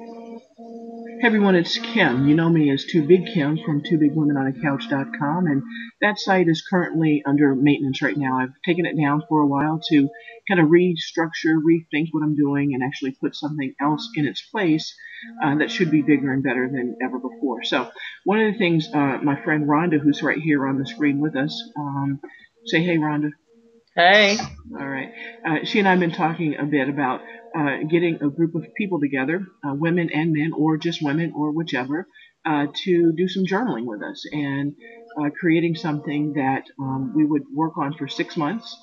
Hey everyone, it's Kim. You know me as Two Big Kim from TwoBigWomenOnACouch.com, and that site is currently under maintenance right now. I've taken it down for a while to kind of restructure, rethink what I'm doing, and actually put something else in its place that should be bigger and better than ever before. So, one of the things my friend Rhonda, who's right here on the screen with us, say hey, Rhonda. Hey. All right. She and I have been talking a bit about getting a group of people together, women and men, or just women, or whichever, to do some journaling with us and creating something that we would work on for 6 months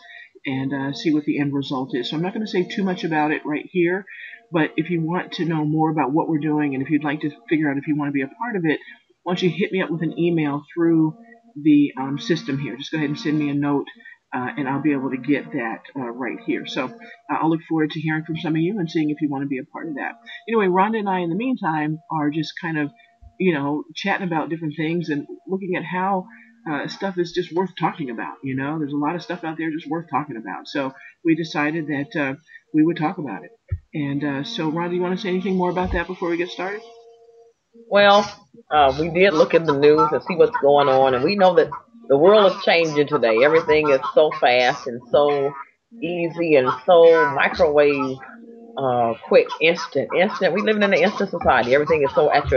and see what the end result is. So I'm not going to say too much about it right here, but if you want to know more about what we're doing and if you'd like to figure out if you want to be a part of it, why don't you hit me up with an email through the system here. Just go ahead and send me a note and I'll be able to get that right here. So I'll look forward to hearing from some of you and seeing if you want to be a part of that. Anyway, Rhonda and I, in the meantime, are just kind of, chatting about different things and looking at how stuff is just worth talking about. There's a lot of stuff out there just worth talking about. So we decided that we would talk about it. And so, Rhonda, you want to say anything more about that before we get started? Well, we did look at the news and see what's going on, and we know that the world is changing today. Everything is so fast and so easy and so microwave, quick, instant. We live in an instant society. Everything is so at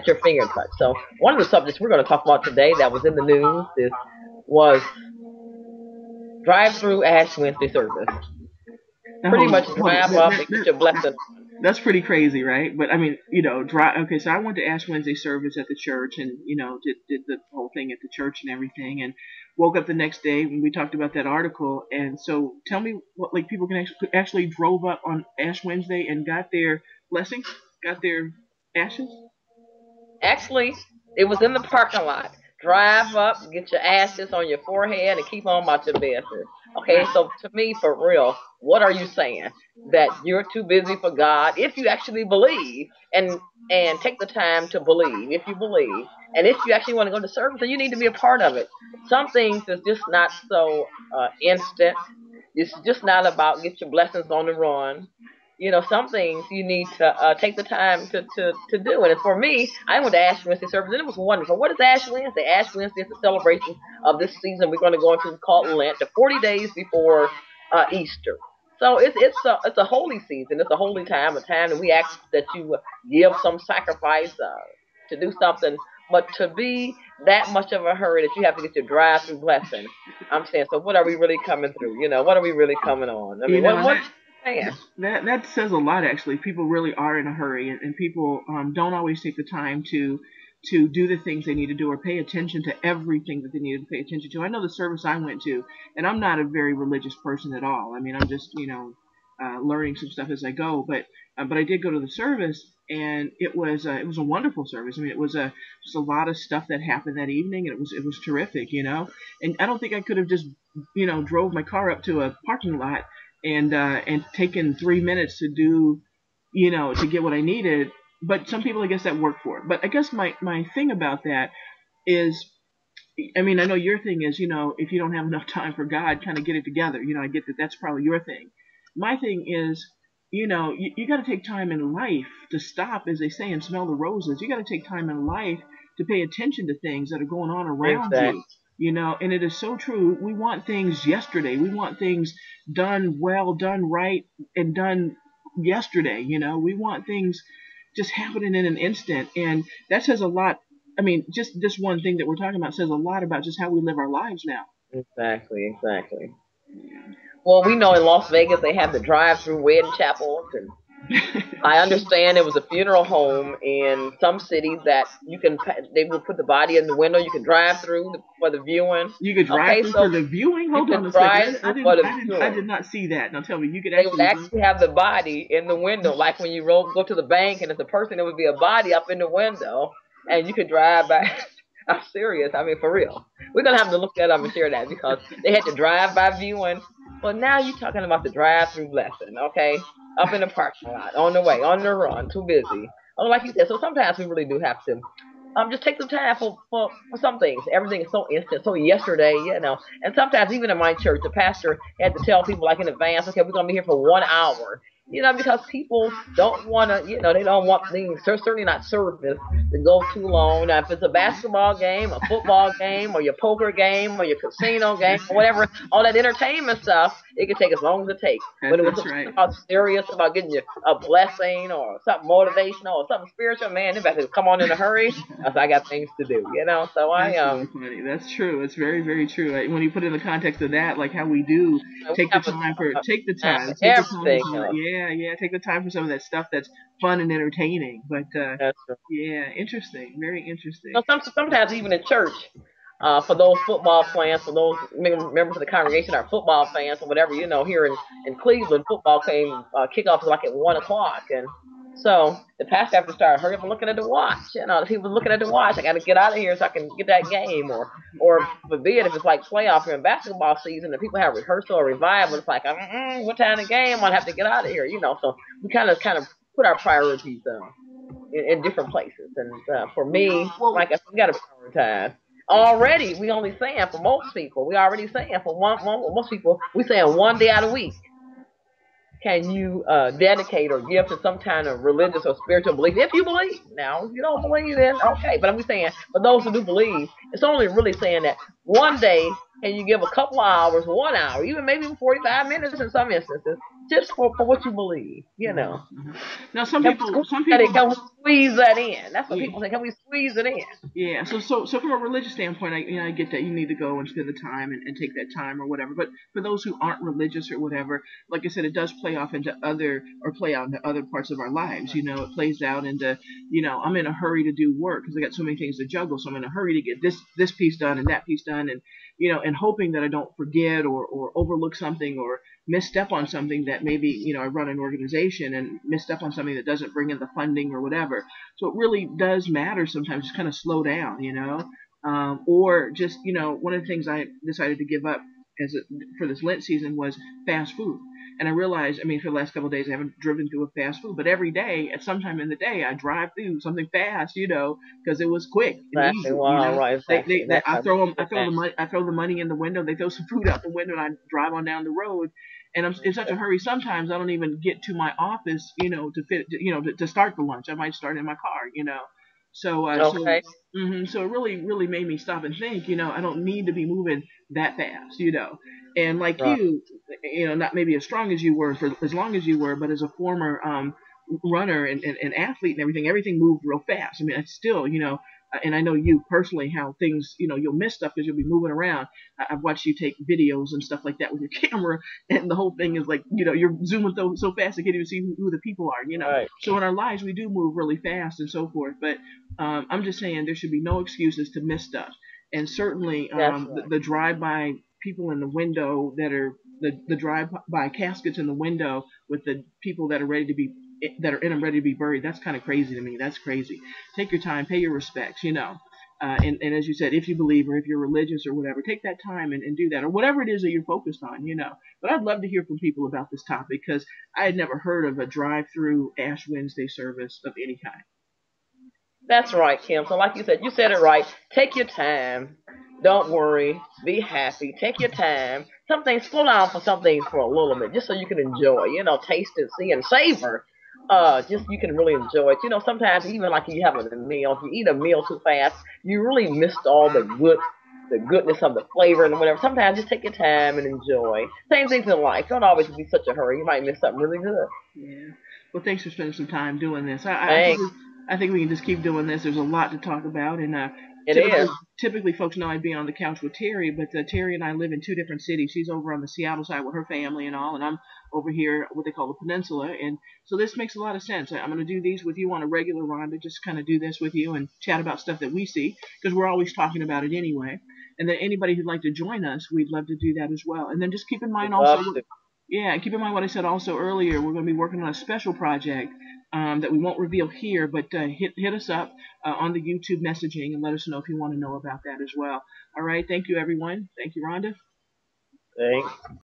your finger touch. So one of the subjects we're going to talk about today that was in the news was drive-through Ash Wednesday service. Pretty much drive up and get your blessing. That's pretty crazy, right? But I mean, okay, so I went to Ash Wednesday service at the church and, did the whole thing at the church and everything, and woke up the next day when we talked about that article. And so tell me what, like, people can actually drove up on Ash Wednesday and got their blessings, got their ashes? Actually, it was in the parking lot. Drive up, get your ashes on your forehead, and keep on about your business. Okay, so to me, for real, what are you saying? That you're too busy for God? If you actually believe, and take the time to believe, if you believe, and if you actually want to go to service, then you need to be a part of it. Some things is just not so instant. It's just not about get your blessings on the run. Some things you need to take the time to do. And for me, I went to Ash Wednesday service, and it was wonderful. What is Ash Wednesday? Ash Wednesday is a celebration of this season we're going to go into called Lent, the 40 days before Easter. So it's a holy season. It's a holy time, a time that we ask that you give some sacrifice to do something. But to be that much of a hurry that you have to get your drive-through blessing, I'm saying, so what are we really coming through? What are we really coming on? I mean, what that says a lot, actually. People really are in a hurry, and people don't always take the time to do the things they need to do or pay attention to everything that they need to pay attention to. I know the service I went to, and I'm not a very religious person at all. I mean, I'm just learning some stuff as I go, but I did go to the service, and it was a wonderful service. I mean, it was just a lot of stuff that happened that evening, and it was terrific, And I don't think I could have just drove my car up to a parking lot and taken 3 minutes to do, to get what I needed. But some people, I guess, that work for it. But I guess my thing about that is, I mean, I know your thing is, if you don't have enough time for God, kind of get it together. I get that that's probably your thing. My thing is, you got to take time in life to stop, as they say, and smell the roses. You got to take time in life to pay attention to things that are going on around you. And it is so true. We want things yesterday. We want things done well, done right, and done yesterday. We want things just happening in an instant. And that says a lot. I mean, just this one thing that we're talking about says a lot about just how we live our lives now. Exactly. Well, we know in Las Vegas they have the drive-through wedding chapels, and I understand it was a funeral home in some cities that they will put the body in the window. You can drive through for the viewing. You could drive through for the viewing? Hold on a second. I did not see that. Now tell me, you could actually... They would actually have the body in the window, like when you go to the bank and it's a person, there would be a body up in the window, and you could drive by. I'm serious. I mean, for real. We're going to have to look that up and share that, because they had to drive by viewing. Well, now you're talking about the drive-through blessing, okay? Up in the parking lot, on the way, on the run, too busy. Oh, like you said, so sometimes we really do have to just take some time for some things. Everything is so instant, so yesterday, And sometimes even in my church, the pastor had to tell people like in advance, okay, we're going to be here for 1 hour. Because people don't want to, they don't want things, certainly not service, to go too long. Now, if it's a basketball game, a football game, or your poker game, or your casino game, or whatever, all that entertainment stuff, it can take as long as it takes. When it was That's right. about serious, about getting you a blessing or something motivational or something spiritual, man, they better come on in a hurry. I got things to do, So That's really funny. That's true. It's very, very true. When you put it in the context of that, like how we do take the time for everything some of that. else. Yeah, take the time for some of that stuff that's fun and entertaining. But That's true. yeah, interesting. Very interesting. So sometimes even in church, for those football fans, for those members of the congregation are football fans or whatever, here in Cleveland, football kickoff is like at 1 o'clock, and so the pastor have to start hurry up and looking at the watch. The people looking at the watch. I got to get out of here so I can get that game, or forbid if it's like playoff or in basketball season, and people have rehearsal or revival. It's like, what time of the game? I have to get out of here. So we kind of put our priorities in different places, and for me, like I said, we got to prioritize. Already, we only saying for most people. We already saying for most people, we saying one day out of the week. Can you dedicate or give to some kind of religious or spiritual belief? If you believe. Now, if you don't believe, then okay. But I'm saying, for those who do believe, it's only really saying that one day, can you give a couple of hours, 1 hour, even maybe 45 minutes in some instances, just for what you believe, Now, some people can we squeeze that in? That's what people say. Can we squeeze it in? Yeah. So from a religious standpoint, I get that you need to go and spend the time and take that time or whatever. But for those who aren't religious or whatever, like I said, it does play out into other parts of our lives. It plays out into, I'm in a hurry to do work because I got so many things to juggle. So I'm in a hurry to get this piece done and that piece done, and and hoping that I don't forget or overlook something or misstep on something that maybe, I run an organization and misstep on something that doesn't bring in the funding or whatever. So it really does matter sometimes just kind of slow down, or just, one of the things I decided to give up for this Lent season was fast food. And I realized, for the last couple of days, I haven't driven through a fast food, but every day, at some time in the day, I drive through something fast, because it was quick and easy. Right, exactly. I throw the money in the window. They throw some food out the window, and I drive on down the road. And I'm in such a hurry. Sometimes I don't even get to my office, to start the lunch. I might start in my car. So, okay. So it really, really made me stop and think, I don't need to be moving that fast, And like right. not maybe as strong as you were for as long as you were, but as a former runner and athlete and everything moved real fast. It's still, and I know you personally, how things, you'll miss stuff because you'll be moving around. I've watched you take videos and stuff like that with your camera, and the whole thing is like, you're zooming so fast you can't even see who the people are, Right. So in our lives, we do move really fast and so forth. But I'm just saying there should be no excuses to miss stuff. And certainly the drive-by people in the window that are the drive-by caskets in the window with the people that are in them ready to be buried. That's kind of crazy to me. That's crazy. Take your time, pay your respects, and as you said, if you believe or if you're religious or whatever, take that time and do that, or whatever it is that you're focused on, But I'd love to hear from people about this topic because I had never heard of a drive-through Ash Wednesday service of any kind. That's right, Kim. So like you said it right. Take your time. Don't worry. Be happy. Take your time. Some things, slow down for some things for a little bit, just so you can enjoy, taste and see and savor. Just you can really enjoy it. Sometimes even like you have a meal, if you eat a meal too fast, you really missed all the goodness of the flavor and whatever. Sometimes just take your time and enjoy. Same things in life. Don't always be such a hurry. You might miss something really good. Yeah. Well, thanks for spending some time doing this. I think we can just keep doing this. There's a lot to talk about, and typically folks know I'd be on the couch with Terry, but Terry and I live in two different cities. She's over on the Seattle side with her family and all, and I'm over here, what they call the peninsula, and so this makes a lot of sense. I'm going to do these with you on a regular, Rhonda, just kind of do this with you and chat about stuff that we see, because we're always talking about it anyway. And then anybody who'd like to join us, we'd love to do that as well. And then just keep in mind also, keep in mind what I said also earlier. We're going to be working on a special project that we won't reveal here, but hit us up on the YouTube messaging and let us know if you want to know about that as well. All right. Thank you, everyone. Thank you, Rhonda. Thanks.